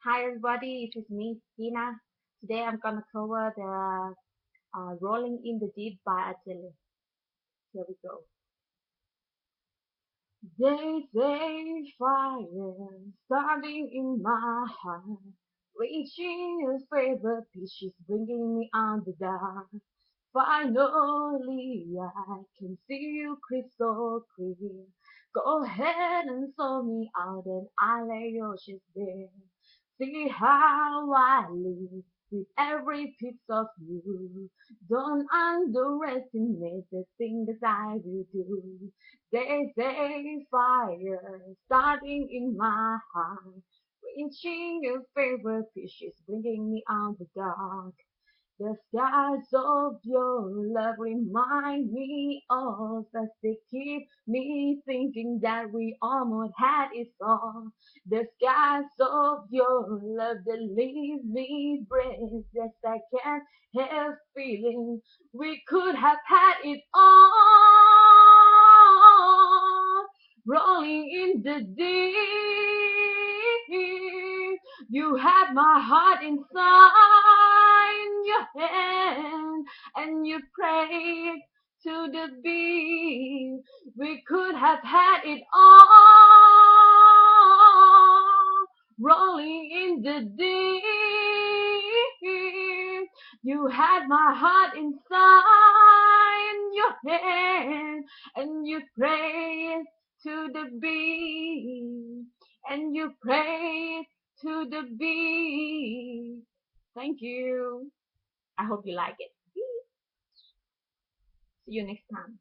Hi everybody, it is me, Tina. Today I'm gonna cover the Rolling in the Deep by Adele. Here we go. They say fire starting in my heart, reaching your favorite peace, she's bringing me on the dark. Finally, I can see you crystal clear. Go ahead and sold me out, and I lay your shit there. See how I live with every piece of you. Don't underestimate the things I will do. They say fire starting in my heart, reaching your favorite fishes, bringing me out the dark. The skies of your love remind me of as they keep me thinking that we almost had it all. The skies of your love that leave me breathless. I can't help feeling we could have had it all. Rolling in the deep, you had my heart inside your hand, and you prayed to the beat. We could have had it all. Rolling in the deep, you had my heart inside your hand, and you prayed to the beat, and you prayed to the beat. Thank you. I hope you like it. See you next time.